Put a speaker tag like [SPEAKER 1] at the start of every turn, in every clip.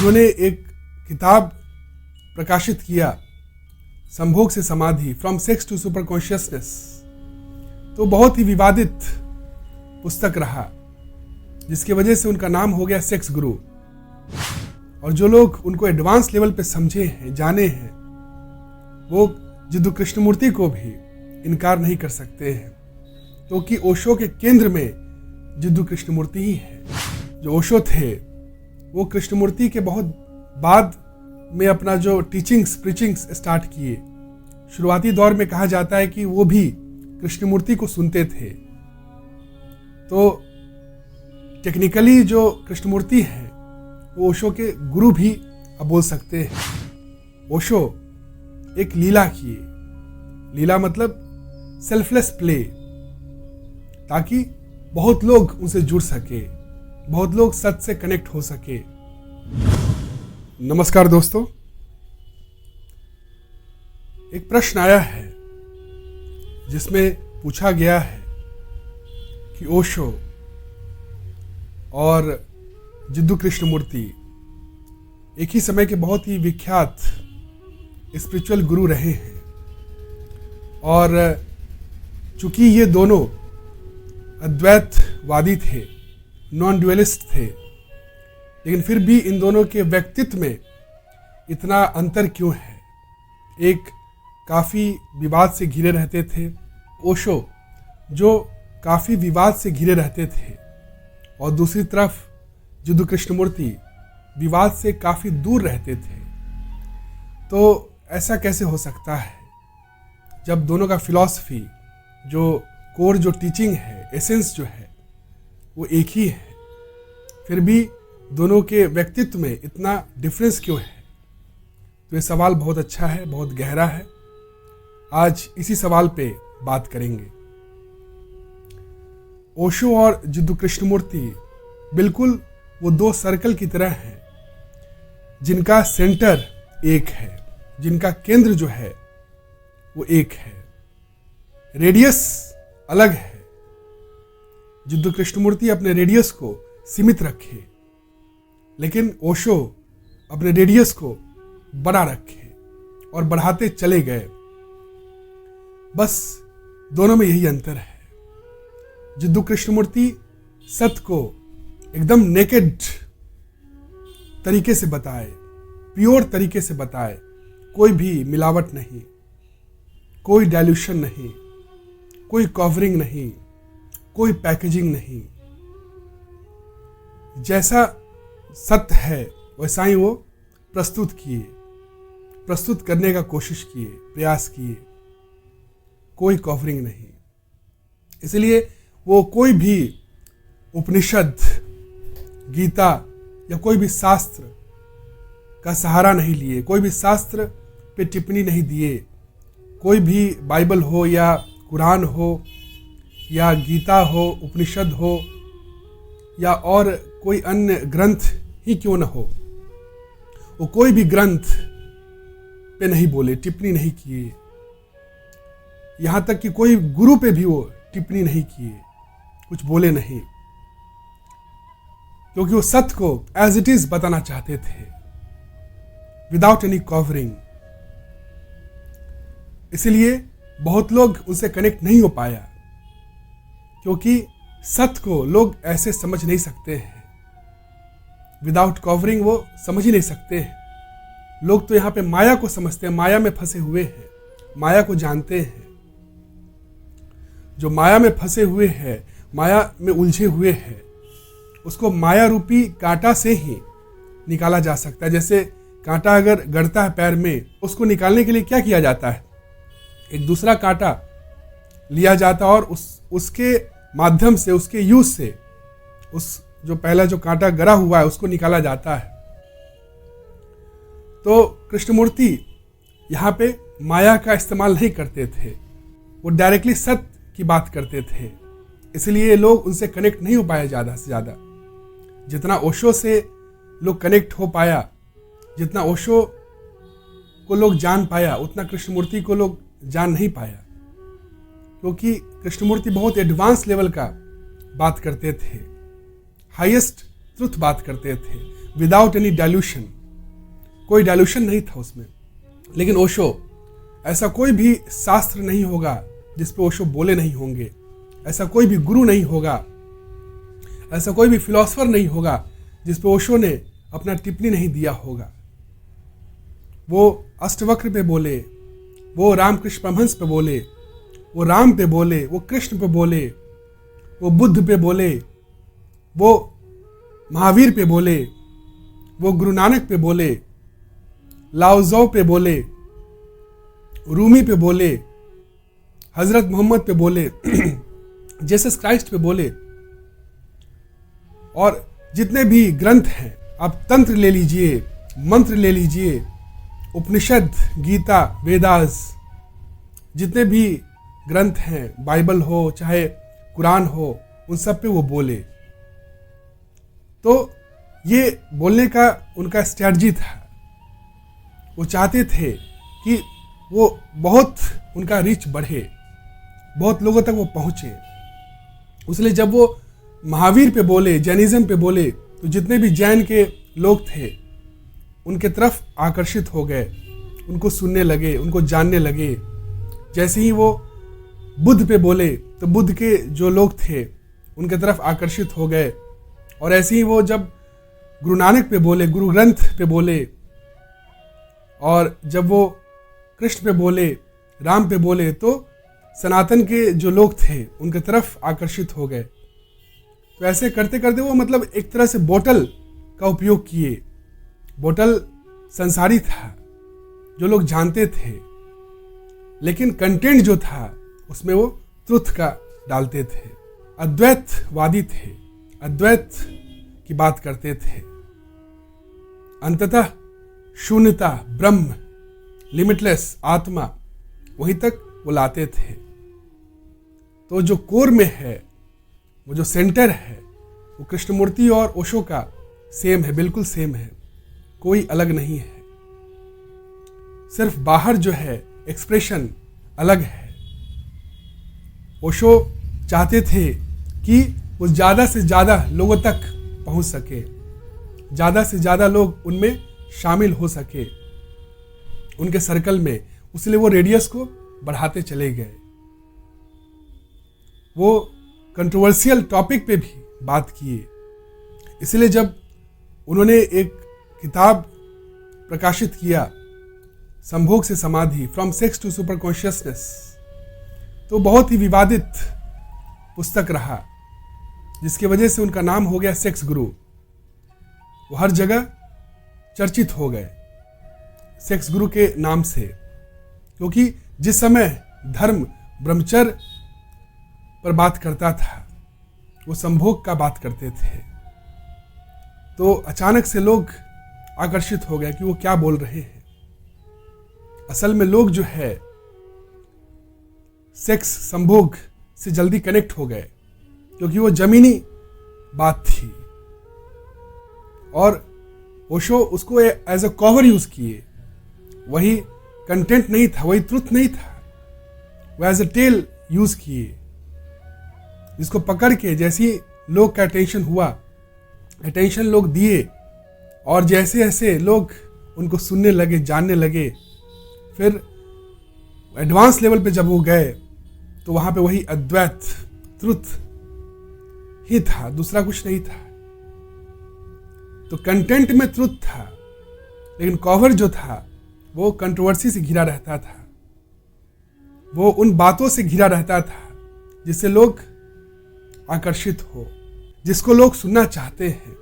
[SPEAKER 1] उन्होंने एक किताब प्रकाशित किया, संभोग से समाधि, from sex to super consciousness. तो बहुत ही विवादित पुस्तक रहा, जिसकी वजह से उनका नाम हो गया सेक्स गुरु। और जो लोग उनको एडवांस लेवल पे समझे हैं, जाने हैं, वो जिद्दू कृष्णमूर्ति को भी इनकार नहीं कर सकते हैं, क्योंकि ओशो के केंद्र में जिद्दू कृष्णमूर्ति ही है। जो ओशो थे वो कृष्णमूर्ति के बहुत बाद में अपना जो टीचिंग्स प्रीचिंग्स स्टार्ट किए। शुरुआती दौर में कहा जाता है कि वो भी कृष्णमूर्ति को सुनते थे। तो टेक्निकली जो कृष्णमूर्ति हैं वो ओशो के गुरु भी अब बोल सकते हैं। ओशो एक लीला किए, लीला मतलब सेल्फलेस प्ले, ताकि बहुत लोग उनसे जुड़ सके, बहुत लोग सच से कनेक्ट हो सके। नमस्कार दोस्तों, एक प्रश्न आया है जिसमें पूछा गया है कि ओशो और जिद्दू कृष्णमूर्ति एक ही समय के बहुत ही विख्यात स्पिरिचुअल गुरु रहे हैं, और चूंकि ये दोनों अद्वैतवादी थे, नॉन ड्यूअलिस्ट थे, लेकिन फिर भी इन दोनों के व्यक्तित्व में इतना अंतर क्यों है। एक काफ़ी विवाद से घिरे रहते थे, ओशो जो काफ़ी विवाद से घिरे रहते थे, और दूसरी तरफ जिद्दू कृष्णमूर्ति विवाद से काफ़ी दूर रहते थे। तो ऐसा कैसे हो सकता है जब दोनों का फिलॉसफी, जो कोर जो टीचिंग है, एसेंस जो है, वो एक ही है, फिर भी दोनों के व्यक्तित्व में इतना डिफरेंस क्यों है। तो ये सवाल बहुत अच्छा है, बहुत गहरा है। आज इसी सवाल पे बात करेंगे। ओशो और जिद्दू कृष्णमूर्ति बिल्कुल वो दो सर्कल की तरह हैं, जिनका सेंटर एक है, जिनका केंद्र जो है वो एक है, रेडियस अलग है। जिद्दू कृष्णमूर्ति अपने रेडियस को सीमित रखे, लेकिन ओशो अपने रेडियस को बड़ा रखे और बढ़ाते चले गए। बस दोनों में यही अंतर है। जिद्दू कृष्णमूर्ति सत्य को एकदम नेकेड तरीके से बताए, प्योर तरीके से बताए, कोई भी मिलावट नहीं, कोई डाइल्यूशन नहीं, कोई कवरिंग नहीं, कोई पैकेजिंग नहीं। जैसा सत्य है वैसा ही वो प्रस्तुत करने का कोशिश किए, प्रयास किए, कोई कवरिंग नहीं। इसलिए वो कोई भी उपनिषद, गीता या कोई भी शास्त्र का सहारा नहीं लिए, कोई भी शास्त्र पे टिप्पणी नहीं दिए। कोई भी बाइबल हो या कुरान हो या गीता हो, उपनिषद हो या और कोई अन्य ग्रंथ ही क्यों न हो, वो कोई भी ग्रंथ पे नहीं बोले, टिप्पणी नहीं किए। यहां तक कि कोई गुरु पे भी वो टिप्पणी नहीं किए, कुछ बोले नहीं, क्योंकि वो सत्य को एज इट इज बताना चाहते थे, विदाउट एनी कवरिंग। इसलिए बहुत लोग उनसे कनेक्ट नहीं हो पाया, क्योंकि सत्य को लोग ऐसे समझ नहीं सकते हैं। विदाउट कवरिंग वो समझ ही नहीं सकते हैं। लोग तो यहाँ पे माया को समझते हैं, माया में फंसे हुए हैं, माया को जानते हैं। जो माया में फंसे हुए हैं, माया में उलझे हुए हैं, उसको माया रूपी कांटा से ही निकाला जा सकता है। जैसे कांटा अगर गड़ता है पैर में, उसको निकालने के लिए क्या किया जाता है, एक दूसरा कांटा लिया जाता और उसके माध्यम से, उसके यूज से उस जो पहला जो कांटा गड़ा हुआ है उसको निकाला जाता है। तो कृष्णमूर्ति यहाँ पे माया का इस्तेमाल नहीं करते थे, वो डायरेक्टली सत्य की बात करते थे। इसलिए लोग उनसे कनेक्ट नहीं हो पाए ज़्यादा से ज़्यादा। जितना ओशो से लोग कनेक्ट हो पाया, जितना ओशो को लोग जान पाया, उतना कृष्णमूर्ति को लोग जान नहीं पाया, क्योंकि कृष्णमूर्ति बहुत एडवांस लेवल का बात करते थे, हाईएस्ट ट्रुथ बात करते थे, विदाउट एनी डाइल्यूशन, कोई डाइल्यूशन नहीं था उसमें। लेकिन ओशो, ऐसा कोई भी शास्त्र नहीं होगा जिस पे ओशो बोले नहीं होंगे, ऐसा कोई भी गुरु नहीं होगा, ऐसा कोई भी फिलोसफर नहीं होगा जिस पे ओशो ने अपना टिप्पणी नहीं दिया होगा। वो अष्टवक्र पे बोले, वो रामकृष्ण परमहंस पे बोले, वो राम पे बोले, वो कृष्ण पे बोले, वो बुद्ध पे बोले, वो महावीर पे बोले, वो गुरु नानक पे बोले, लाओजो पे बोले, रूमी पे बोले, हजरत मोहम्मद पे बोले, जीसस क्राइस्ट पे बोले। और जितने भी ग्रंथ हैं, आप तंत्र ले लीजिए, मंत्र ले लीजिए, उपनिषद, गीता, वेदास, जितने भी ग्रंथ हैं, बाइबल हो चाहे कुरान हो, उन सब पे वो बोले। तो ये बोलने का उनका स्ट्रैटेजी था। वो चाहते थे कि वो बहुत उनका रीच बढ़े, बहुत लोगों तक वो पहुंचे। इसलिए जब वो महावीर पे बोले, जैनिज्म पे बोले, तो जितने भी जैन के लोग थे उनके तरफ आकर्षित हो गए, उनको सुनने लगे, उनको जानने लगे। जैसे ही वो बुद्ध पे बोले तो बुद्ध के जो लोग थे उनके तरफ आकर्षित हो गए। और ऐसे ही वो जब गुरु नानक पे बोले, गुरु ग्रंथ पे बोले, और जब वो कृष्ण पे बोले, राम पे बोले, तो सनातन के जो लोग थे उनके तरफ आकर्षित हो गए। तो ऐसे करते करते वो मतलब एक तरह से बोतल का उपयोग किए। बोतल संसारी था, जो लोग जानते थे, लेकिन कंटेंट जो था उसमें वो ट्रुथ का डालते थे। अद्वैतवादी थे, अद्वैत की बात करते थे। अंततः शून्यता, ब्रह्म, लिमिटलेस आत्मा, वहीं तक वो लाते थे। तो जो कोर में है, वो जो सेंटर है, वो कृष्णमूर्ति और ओशो का सेम है, बिल्कुल सेम है, कोई अलग नहीं है। सिर्फ बाहर जो है एक्सप्रेशन अलग है। ओशो चाहते थे कि वो ज़्यादा से ज़्यादा लोगों तक पहुंच सके, ज़्यादा से ज़्यादा लोग उनमें शामिल हो सके उनके सर्कल में। इसलिए वो रेडियस को बढ़ाते चले गए। वो कंट्रोवर्शियल टॉपिक पे भी बात किए। इसलिए जब उन्होंने एक किताब प्रकाशित किया, संभोग से समाधि, from sex to super consciousness, तो बहुत ही विवादित पुस्तक रहा, जिसकी वजह से उनका नाम हो गया सेक्स गुरु। वो हर जगह चर्चित हो गए सेक्स गुरु के नाम से, क्योंकि जिस समय धर्म ब्रह्मचर्य पर बात करता था, वो संभोग का बात करते थे। तो अचानक से लोग आकर्षित हो गए कि वो क्या बोल रहे हैं। असल में लोग जो है सेक्स, संभोग से जल्दी कनेक्ट हो गए, क्योंकि वो जमीनी बात थी। और ओशो उसको एज अ कवर यूज किए। वही कंटेंट नहीं था, वही ट्रुथ नहीं था, वो एज अ टेल यूज किए, जिसको पकड़ के जैसे ही लोग का अटेंशन हुआ, अटेंशन लोग दिए, और जैसे जैसे लोग उनको सुनने लगे, जानने लगे, फिर एडवांस लेवल पे जब वो गए तो वहां पे वही अद्वैत ट्रुथ ही था, दूसरा कुछ नहीं था। तो कंटेंट में ट्रुथ था, लेकिन कवर जो था वो कंट्रोवर्सी से घिरा रहता था। वो उन बातों से घिरा रहता था जिससे लोग आकर्षित हो, जिसको लोग सुनना चाहते हैं,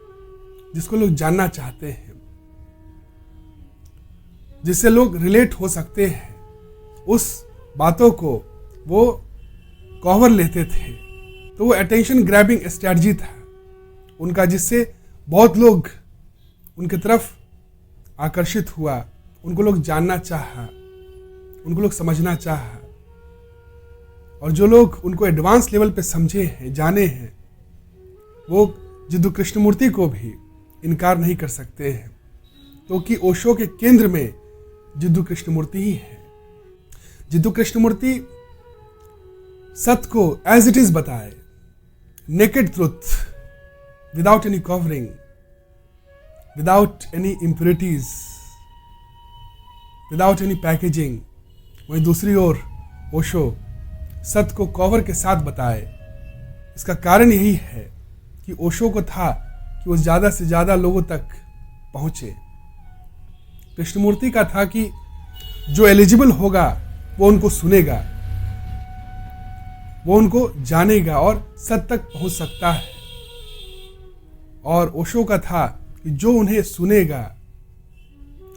[SPEAKER 1] जिसको लोग जानना चाहते हैं, जिससे लोग रिलेट हो सकते हैं। उस बातों को वो कवर लेते थे। तो वो अटेंशन ग्रैबिंग स्ट्रैटेजी था उनका, जिससे बहुत लोग उनके तरफ आकर्षित हुआ, उनको लोग जानना चाहा, उनको लोग समझना चाहा। और जो लोग उनको एडवांस लेवल पे समझे हैं, जाने हैं, वो जिद्दू कृष्णमूर्ति को भी इनकार नहीं कर सकते हैं, क्योंकि ओशो के केंद्र में जिद्दू कृष्णमूर्ति ही है। जिद्दू कृष्णमूर्ति सत्य को एज इट इज बताए, naked truth, without any covering, without any impurities, without any packaging. वहीं दूसरी ओर ओशो सत्य को कवर के साथ बताए। इसका कारण यही है कि ओशो को था कि वो ज़्यादा से ज़्यादा लोगों तक पहुँचे। कृष्णमूर्ति का था कि जो एलिजिबल होगा वो उनको सुनेगा, वो उनको जानेगा और सत्य तक पहुँच सकता है। और ओशो का था कि जो उन्हें सुनेगा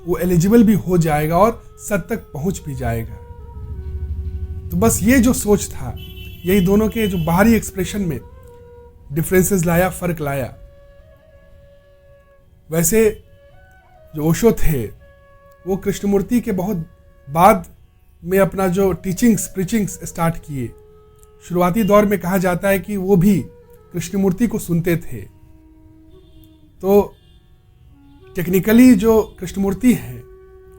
[SPEAKER 1] वो एलिजिबल भी हो जाएगा और सत्य तक पहुँच भी जाएगा। तो बस ये जो सोच था, यही दोनों के जो बाहरी एक्सप्रेशन में डिफरेंसेस लाया, फर्क लाया। वैसे जो ओशो थे वो कृष्णमूर्ति के बहुत बाद में अपना जो प्रीचिंग्स स्टार्ट किए। शुरुआती दौर में कहा जाता है कि वो भी कृष्णमूर्ति को सुनते थे। तो टेक्निकली जो कृष्णमूर्ति हैं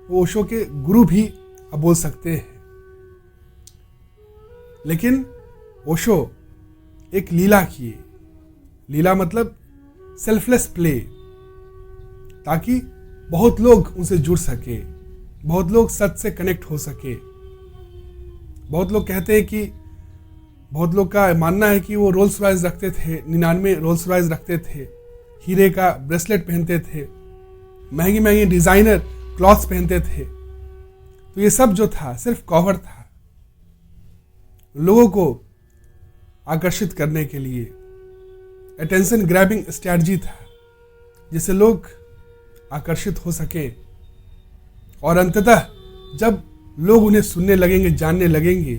[SPEAKER 1] वो ओशो के गुरु भी आप बोल सकते हैं। लेकिन ओशो एक लीला किए। लीला मतलब सेल्फलेस प्ले, ताकि बहुत लोग उनसे जुड़ सके, बहुत लोग सत्य से कनेक्ट हो सके। बहुत लोग कहते हैं कि बहुत लोग का मानना है कि वो रोल्स रॉयस रखते थे, 99 रोल्स रॉयस रखते थे, हीरे का ब्रेसलेट पहनते थे, महंगी महंगी डिजाइनर क्लॉथ्स पहनते थे। तो ये सब जो था सिर्फ कवर था, लोगों को आकर्षित करने के लिए। अटेंशन ग्रैबिंग स्ट्रैटेजी था, जिससे लोग आकर्षित हो सके और अंततः जब लोग उन्हें सुनने लगेंगे, जानने लगेंगे,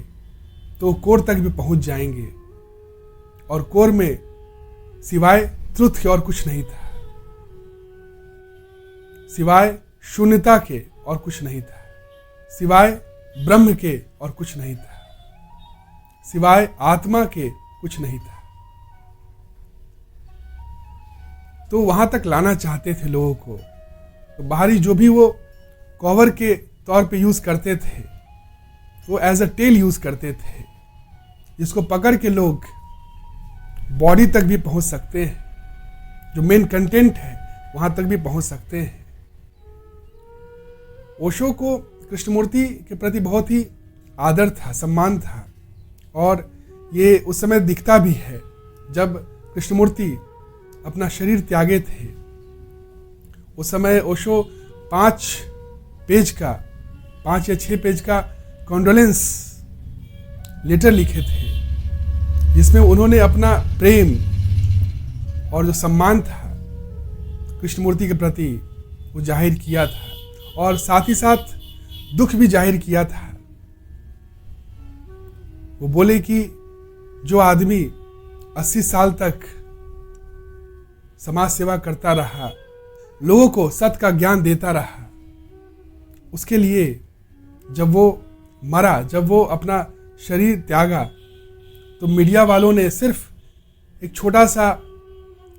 [SPEAKER 1] तो कोर तक भी पहुंच जाएंगे। और कोर में सिवाय ट्रुथ के और कुछ नहीं था, सिवाय शून्यता के और कुछ नहीं था, सिवाय ब्रह्म के और कुछ नहीं था, सिवाय आत्मा के कुछ नहीं था। तो वहां तक लाना चाहते थे लोगों को। तो बाहरी जो भी वो कवर के तौर पे यूज करते थे, वो एज अ टेल यूज करते थे, जिसको पकड़ के लोग बॉडी तक भी पहुंच सकते हैं, जो मेन कंटेंट है वहां तक भी पहुंच सकते हैं। ओशो को कृष्णमूर्ति के प्रति बहुत ही आदर था, सम्मान था। और ये उस समय दिखता भी है जब कृष्णमूर्ति अपना शरीर त्यागे थे। उस समय ओशो 5 या 6 पेज का कॉन्डोलेंस लेटर लिखे थे, जिसमें उन्होंने अपना प्रेम और जो सम्मान था कृष्णमूर्ति के प्रति वो जाहिर किया था, और साथ ही साथ दुख भी जाहिर किया था। वो बोले कि जो आदमी 80 साल तक समाज सेवा करता रहा, लोगों को सत्य का ज्ञान देता रहा, उसके लिए जब वो मरा, जब वो अपना शरीर त्यागा, तो मीडिया वालों ने सिर्फ एक छोटा सा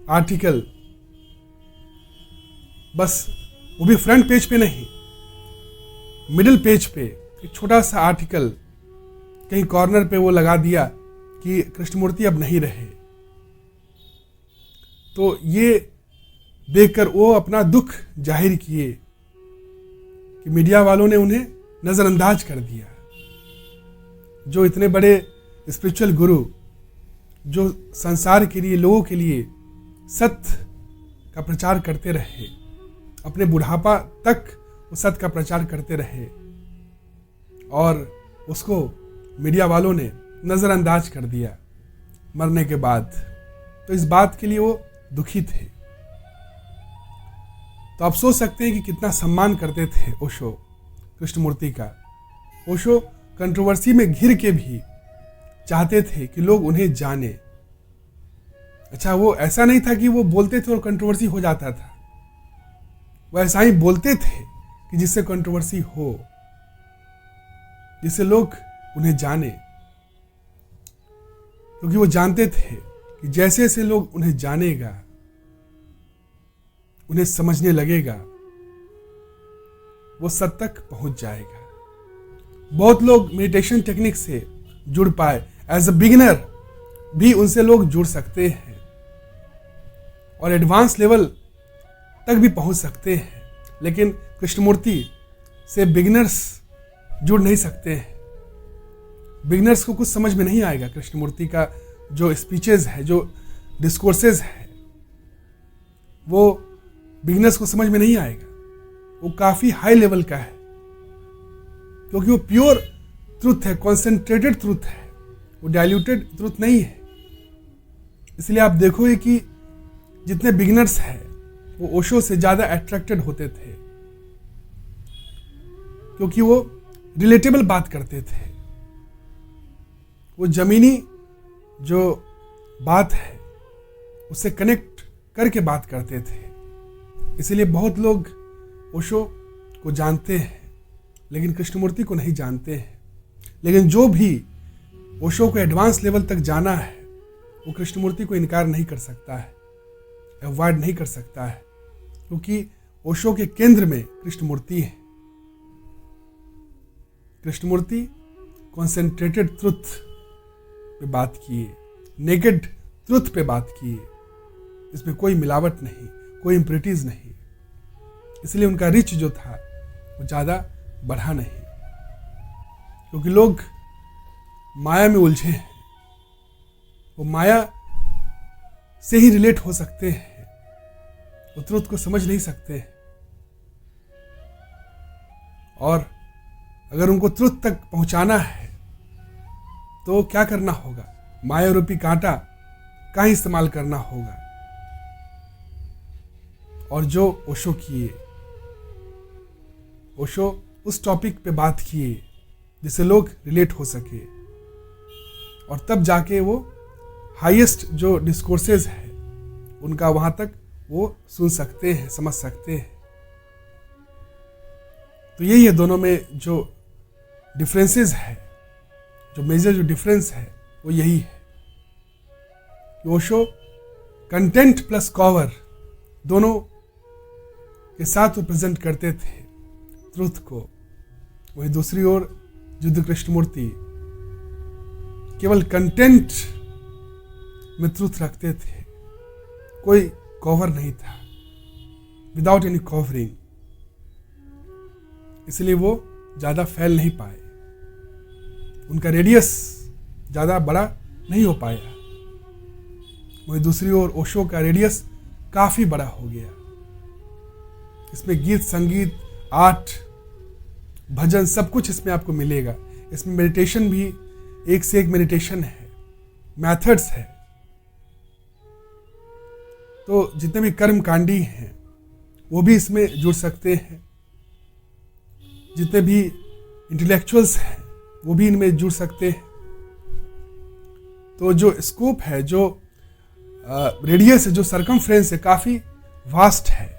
[SPEAKER 1] आर्टिकल, बस वो भी फ्रंट पेज पे नहीं, मिडिल पेज पे एक छोटा सा आर्टिकल कहीं कॉर्नर पे वो लगा दिया कि कृष्णमूर्ति अब नहीं रहे। तो ये देखकर वो अपना दुख जाहिर किए कि मीडिया वालों ने उन्हें नजरअंदाज कर दिया। जो इतने बड़े स्पिरिचुअल गुरु, जो संसार के लिए, लोगों के लिए सत्य का प्रचार करते रहे, अपने बुढ़ापा तक वो सत्य का प्रचार करते रहे, और उसको मीडिया वालों ने नजरअंदाज कर दिया मरने के बाद। तो इस बात के लिए वो दुखी थे। तो आप सोच सकते हैं कि कितना सम्मान करते थे ओशो कृष्णमूर्ति का। ओशो कंट्रोवर्सी में घिर के भी चाहते थे कि लोग उन्हें जाने। अच्छा, वो ऐसा नहीं था कि वो बोलते थे और कंट्रोवर्सी हो जाता था। वो ऐसा ही बोलते थे कि जिससे कंट्रोवर्सी हो, जिससे लोग उन्हें जाने, क्योंकि वो जानते थे कि जैसे जैसे लोग उन्हें जानेगा, उन्हें समझने लगेगा, वो सत्य तक पहुंच जाएगा। बहुत लोग मेडिटेशन टेक्निक से जुड़ पाए। एज अ बिगिनर भी उनसे लोग जुड़ सकते हैं, और एडवांस लेवल तक भी पहुंच सकते हैं, लेकिन कृष्णमूर्ति से बिगिनर्स जुड़ नहीं सकते हैं। बिगिनर्स को कुछ समझ में नहीं आएगा। कृष्णमूर्ति का जो स्पीचेस है, जो डिस्कोर्सेज है, वो बिगिनर्स को समझ में नहीं आएगा। वो काफी हाई लेवल का है, क्योंकि वो प्योर ट्रुथ है, कॉन्सेंट्रेटेड ट्रुथ है, वो डाइल्यूटेड ट्रुथ नहीं है। इसलिए आप देखोगे कि जितने बिगिनर्स हैं वो ओशो से ज्यादा अट्रैक्टेड होते थे, क्योंकि वो रिलेटेबल बात करते थे। वो जमीनी जो बात है उससे कनेक्ट करके बात करते थे। इसलिए बहुत लोग ओशो को जानते हैं, लेकिन कृष्णमूर्ति को नहीं जानते हैं। लेकिन जो भी ओशो को एडवांस लेवल तक जाना है, वो कृष्णमूर्ति को इनकार नहीं कर सकता है, अवॉइड नहीं कर सकता है, क्योंकि ओशो के केंद्र में कृष्णमूर्ति है। कृष्णमूर्ति कॉन्सेंट्रेटेड ट्रुथ पे बात किए, नेकेड ट्रुथ पे बात किए। इसमें कोई मिलावट नहीं, कोई इम्प्रिटीज नहीं। इसलिए उनका रिच जो था वो ज़्यादा बढ़ा नहीं, क्योंकि लोग माया में उलझे हैं। वो माया से ही रिलेट हो सकते हैं, वो ट्रुथ को समझ नहीं सकते। और अगर उनको ट्रुथ तक पहुंचाना है तो क्या करना होगा? माया रूपी कांटा का ही इस्तेमाल करना होगा। और जो ओशो किए, ओशो उस टॉपिक पे बात किए जिससे लोग रिलेट हो सके, और तब जाके वो हाईएस्ट जो डिस्कोर्सेज है उनका वहां तक वो सुन सकते हैं, समझ सकते हैं। तो यही है दोनों में जो डिफरेंसेस है, जो मेजर जो डिफरेंस है वो यही है। ओशो कंटेंट प्लस कवर दोनों के साथ वो प्रेजेंट करते थे ट्रुथ को। वही दूसरी ओर युद्ध कृष्णमूर्ति केवल कंटेंट में ट्रुथ रखते थे, कोई कवर नहीं था, विदाउट एनी कवरिंग। इसलिए वो ज्यादा फैल नहीं पाए, उनका रेडियस ज्यादा बड़ा नहीं हो पाया। वही दूसरी ओर ओशो का रेडियस काफी बड़ा हो गया। इसमें गीत, संगीत, आर्ट, भजन सब कुछ इसमें आपको मिलेगा। इसमें मेडिटेशन भी एक से एक मेडिटेशन है, मेथड्स है। तो जितने भी कर्मकांडी हैं वो भी इसमें जुड़ सकते हैं, जितने भी इंटेलेक्चुअल्स हैं वो भी इनमें जुड़ सकते हैं। तो जो स्कोप है, जो रेडियस है, जो सरकमफ्रेंस है, काफी वास्ट है।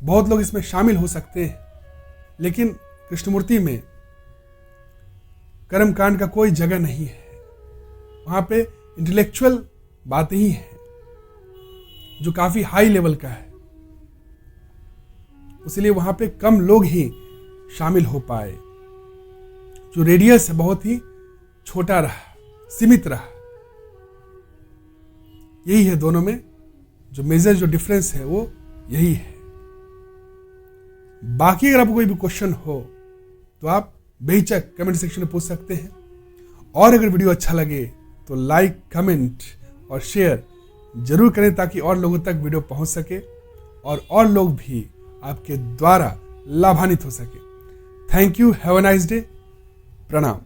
[SPEAKER 1] बहुत लोग इसमें शामिल हो सकते हैं, लेकिन कृष्णमूर्ति में कर्मकांड का कोई जगह नहीं है। वहां पे इंटेलेक्चुअल बातें ही है जो काफी हाई लेवल का है, इसलिए वहां पे कम लोग ही शामिल हो पाए। जो रेडियस है बहुत ही छोटा रहा, सीमित रहा। यही है दोनों में जो मेजर जो डिफरेंस है वो यही है। बाकी अगर आपको कोई भी क्वेश्चन हो तो आप बेहिचक कमेंट सेक्शन में पूछ सकते हैं। और अगर वीडियो अच्छा लगे तो लाइक, कमेंट और शेयर जरूर करें, ताकि और लोगों तक वीडियो पहुंच सके और लोग भी आपके द्वारा लाभान्वित हो सके। Thank you, have a nice day, प्रणाम।